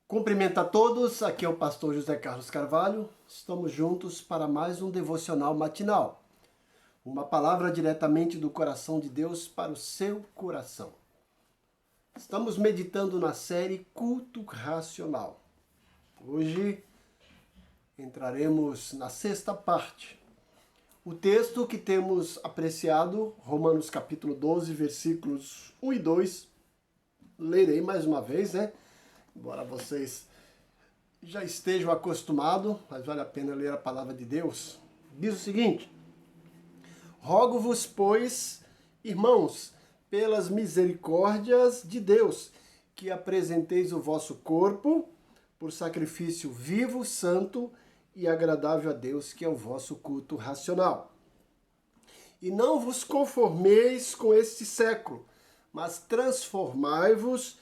Cumprimento a todos, aqui é o pastor José Carlos Carvalho. Estamos juntos para mais um devocional matinal. Uma palavra diretamente do coração de Deus para o seu coração. Estamos meditando na série Culto Racional. Hoje entraremos na sexta parte. O texto que temos apreciado, Romanos capítulo 12, versículos 1 e 2. Lerei mais uma vez, Embora vocês já estejam acostumados, mas vale a pena ler a palavra de Deus. Diz o seguinte: Rogo-vos, pois, irmãos, pelas misericórdias de Deus, que apresenteis o vosso corpo por sacrifício vivo, santo e agradável a Deus, que é o vosso culto racional. E não vos conformeis com este século, mas transformai-vos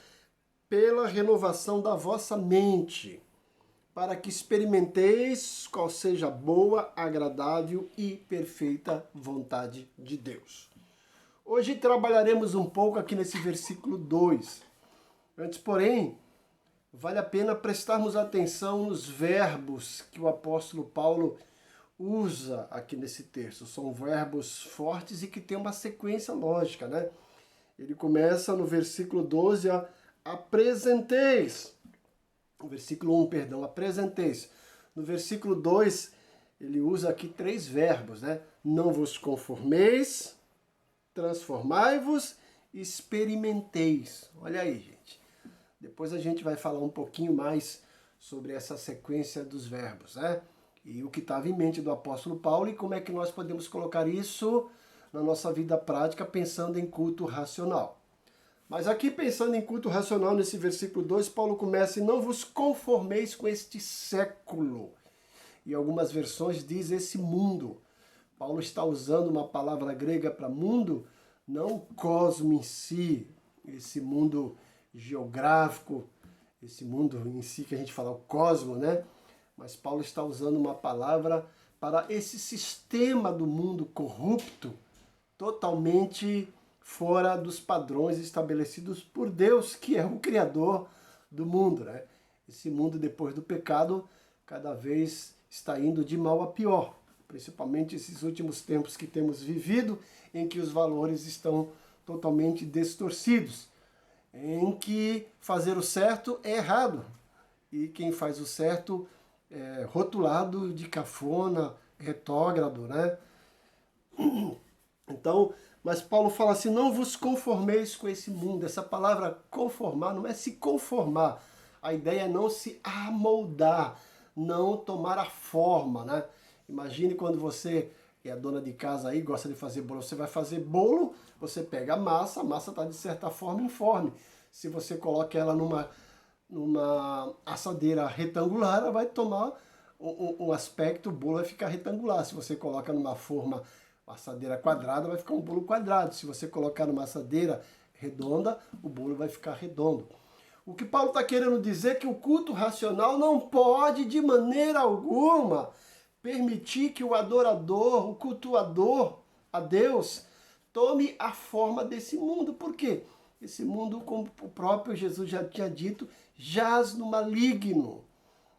pela renovação da vossa mente, para que experimenteis qual seja a boa, agradável e perfeita vontade de Deus. Hoje trabalharemos um pouco aqui nesse versículo 2. Antes, porém, vale a pena prestarmos atenção nos verbos que o apóstolo Paulo usa aqui nesse texto. São verbos fortes e que têm uma sequência lógica, Ele começa no versículo 12 a apresenteis. No versículo 1, apresenteis. No versículo 2, ele usa aqui 3 verbos, Não vos conformeis, transformai-vos, experimenteis. Olha aí, gente. Depois a gente vai falar um pouquinho mais sobre essa sequência dos verbos, E o que estava em mente do apóstolo Paulo e como é que nós podemos colocar isso na nossa vida prática pensando em culto racional. Mas aqui pensando em culto racional, nesse versículo 2, Paulo começa: e não vos conformeis com este século. E algumas versões diz esse mundo. Paulo está usando uma palavra grega para mundo, não cosmo em si, esse mundo geográfico, esse mundo em si que a gente fala o cosmo, Mas Paulo está usando uma palavra para esse sistema do mundo corrupto, totalmente fora dos padrões estabelecidos por Deus, que é o Criador do mundo, Esse mundo, depois do pecado, cada vez está indo de mal a pior, principalmente esses últimos tempos que temos vivido, em que os valores estão totalmente distorcidos, em que fazer o certo é errado, e quem faz o certo é rotulado de cafona, retrógrado, Então, mas Paulo fala assim: não vos conformeis com esse mundo. Essa palavra conformar não é se conformar. A ideia é não se amoldar, não tomar a forma, Imagine quando você é a dona de casa aí, gosta de fazer bolo. Você vai fazer bolo, você pega a massa está de certa forma informe. Se você coloca ela numa assadeira retangular, ela vai tomar um aspecto, o bolo vai ficar retangular. Se você coloca numa forma assadeira quadrada, vai ficar um bolo quadrado. Se você colocar numa assadeira redonda, o bolo vai ficar redondo. O que Paulo está querendo dizer é que o culto racional não pode, de maneira alguma, permitir que o adorador, o cultuador a Deus, tome a forma desse mundo. Por quê? Esse mundo, como o próprio Jesus já tinha dito, jaz no maligno.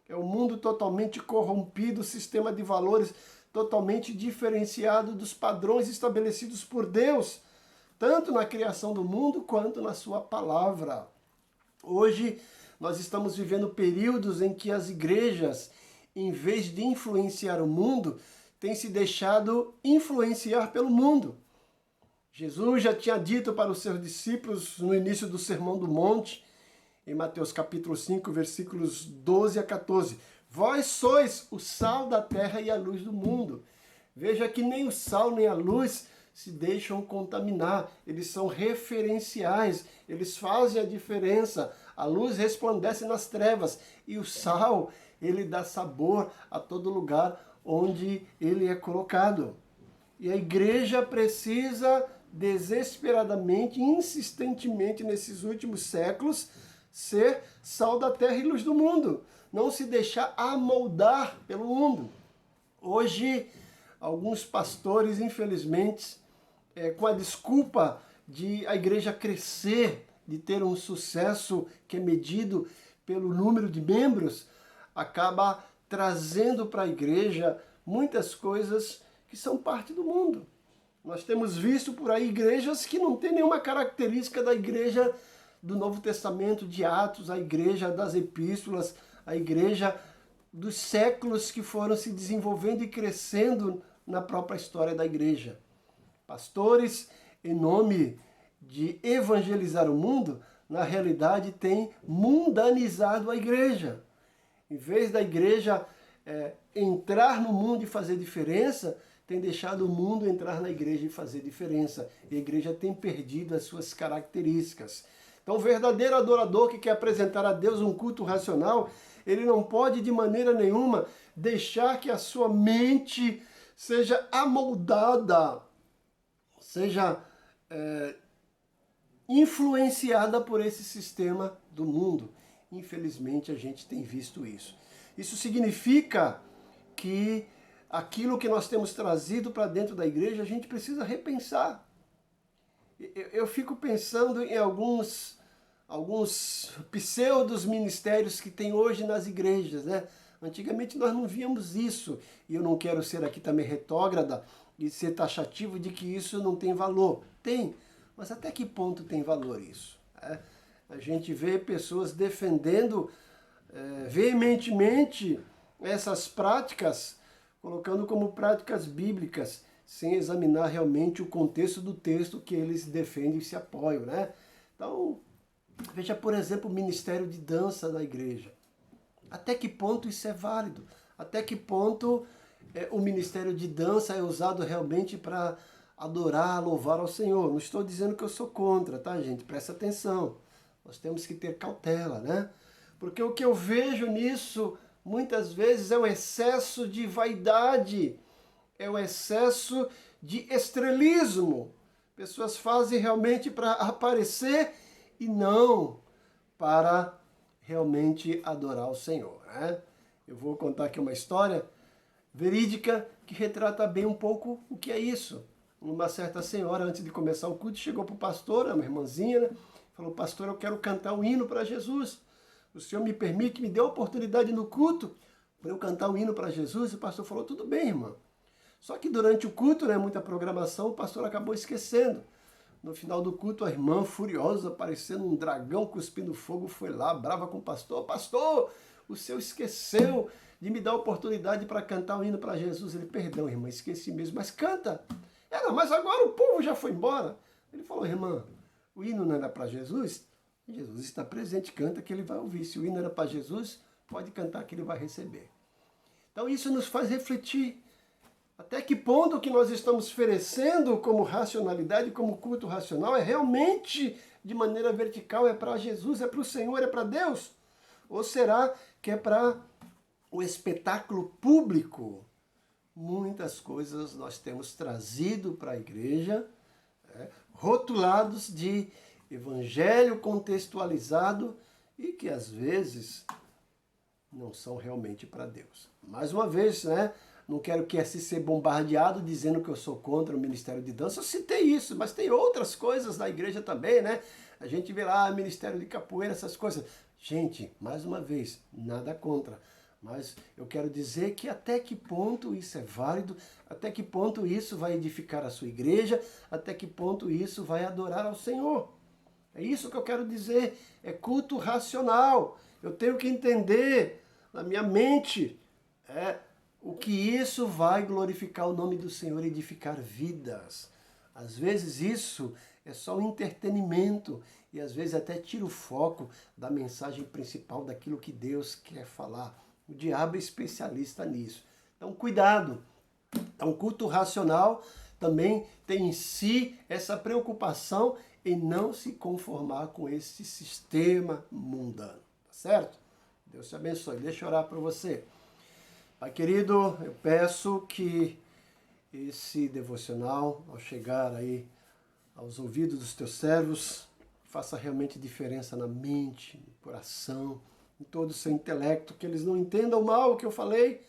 É um mundo totalmente corrompido, sistema de valores totalmente diferenciado dos padrões estabelecidos por Deus, tanto na criação do mundo quanto na sua palavra. Hoje nós estamos vivendo períodos em que as igrejas, em vez de influenciar o mundo, têm se deixado influenciar pelo mundo. Jesus já tinha dito para os seus discípulos no início do Sermão do Monte, em Mateus capítulo 5, versículos 12 a 14, vós sois o sal da terra e a luz do mundo. Veja que nem o sal nem a luz se deixam contaminar, eles são referenciais, eles fazem a diferença. A luz resplandece nas trevas e o sal, ele dá sabor a todo lugar onde ele é colocado. E a igreja precisa desesperadamente, insistentemente nesses últimos séculos, ser sal da terra e luz do mundo. Não se deixar amoldar pelo mundo. Hoje, alguns pastores, infelizmente, com a desculpa de a igreja crescer, de ter um sucesso que é medido pelo número de membros, acaba trazendo para a igreja muitas coisas que são parte do mundo. Nós temos visto por aí igrejas que não têm nenhuma característica da igreja do Novo Testamento, de Atos, a igreja das epístolas, a igreja dos séculos que foram se desenvolvendo e crescendo na própria história da igreja. Pastores, em nome de evangelizar o mundo, na realidade têm mundanizado a igreja. Em vez da igreja entrar no mundo e fazer diferença, tem deixado o mundo entrar na igreja e fazer diferença. E a igreja tem perdido as suas características. Então, o verdadeiro adorador que quer apresentar a Deus um culto racional, ele não pode de maneira nenhuma deixar que a sua mente seja amoldada, seja influenciada por esse sistema do mundo. Infelizmente, a gente tem visto isso. Isso significa que aquilo que nós temos trazido para dentro da igreja, a gente precisa repensar. Eu fico pensando em alguns pseudos ministérios que tem hoje nas igrejas, né? Antigamente nós não víamos isso, e eu não quero ser aqui também retrógrada e ser taxativo de que isso não tem valor. Tem, mas até que ponto tem valor isso? A gente vê pessoas defendendo veementemente essas práticas, colocando como práticas bíblicas, sem examinar realmente o contexto do texto que eles defendem e se apoiam, né? Então, veja, por exemplo, o ministério de dança na igreja. Até que ponto isso é válido? Até que ponto o ministério de dança é usado realmente para adorar, louvar ao Senhor? Não estou dizendo que eu sou contra, tá, gente? Presta atenção. Nós temos que ter cautela, né? Porque o que eu vejo nisso, muitas vezes, é um excesso de vaidade, é um excesso de estrelismo. Pessoas fazem realmente para aparecer e não para realmente adorar o Senhor, né? Eu vou contar aqui uma história verídica que retrata bem um pouco o que é isso. Uma certa senhora, antes de começar o culto, chegou para o pastor, uma irmãzinha, né? Falou: pastor, eu quero cantar um hino para Jesus. O senhor me permite, me dê a oportunidade no culto para eu cantar um hino para Jesus? E o pastor falou: tudo bem, irmã. Só que durante o culto, né, muita programação, o pastor acabou esquecendo. No final do culto, a irmã, furiosa, parecendo um dragão cuspindo fogo, foi lá, brava com o pastor: pastor, o senhor esqueceu de me dar a oportunidade para cantar um hino para Jesus. Ele: perdão, irmã, esqueci mesmo, mas canta. Ela: mas agora o povo já foi embora. Ele falou: irmã, o hino não era para Jesus? Jesus está presente, canta que ele vai ouvir. Se o hino era para Jesus, pode cantar que ele vai receber. Então isso nos faz refletir. Até que ponto o que nós estamos oferecendo como racionalidade, como culto racional, é realmente de maneira vertical, é para Jesus, é para o Senhor, é para Deus? Ou será que é para o espetáculo público? Muitas coisas nós temos trazido para a igreja, rotulados de evangelho contextualizado e que às vezes não são realmente para Deus. Mais uma vez, né? Não quero que assim ser bombardeado dizendo que eu sou contra o ministério de dança. Eu citei isso, mas tem outras coisas na igreja também, né? A gente vê lá ministério de capoeira, essas coisas. Gente, mais uma vez, nada contra. Mas eu quero dizer que até que ponto isso é válido, até que ponto isso vai edificar a sua igreja, até que ponto isso vai adorar ao Senhor. É isso que eu quero dizer, é culto racional. Eu tenho que entender na minha mente o que isso vai glorificar o nome do Senhor e edificar vidas. Às vezes isso é só um entretenimento e às vezes até tira o foco da mensagem principal, daquilo que Deus quer falar. O diabo é especialista nisso. Então, cuidado. Então, culto racional também tem em si essa preocupação em não se conformar com esse sistema mundano. Tá certo? Deus te abençoe. Deixa eu orar para você. Pai querido, eu peço que esse devocional, ao chegar aí aos ouvidos dos teus servos, faça realmente diferença na mente, no coração, em todo o seu intelecto, que eles não entendam mal o que eu falei,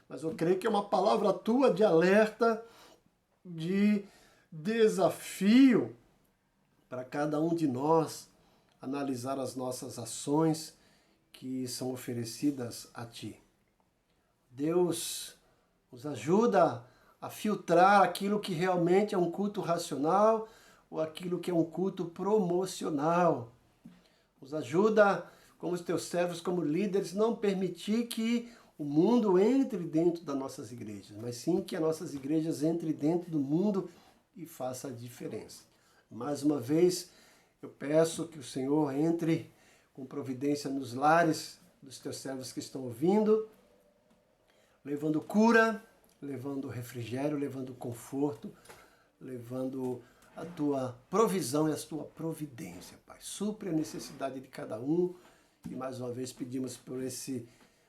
mas eu creio que é uma palavra tua de alerta, de desafio para cada um de nós analisar as nossas ações, que são oferecidas a Ti. Deus, nos ajuda a filtrar aquilo que realmente é um culto racional ou aquilo que é um culto promocional. Nos ajuda, como os Teus servos, como líderes, não permitir que o mundo entre dentro das nossas igrejas, mas sim que as nossas igrejas entrem dentro do mundo e faça a diferença. Mais uma vez, eu peço que o Senhor entre com providência nos lares dos Teus servos que estão ouvindo, levando cura, levando refrigério, levando conforto, levando a Tua provisão e a Tua providência, Pai. Supre a necessidade de cada um e mais uma vez pedimos por esse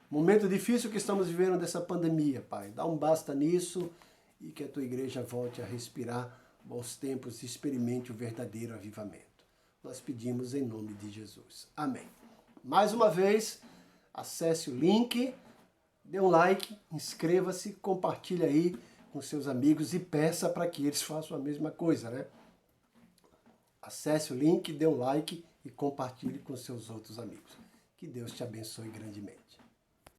momento difícil que estamos vivendo dessa pandemia, Pai. Dá um basta nisso e que a Tua igreja volte a respirar bons tempos e experimente o verdadeiro avivamento. Nós pedimos em nome de Jesus. Amém. Mais uma vez, acesse o link, dê um like, inscreva-se, compartilhe aí com seus amigos e peça para que eles façam a mesma coisa, né? Acesse o link, dê um like e compartilhe com seus outros amigos. Que Deus te abençoe grandemente.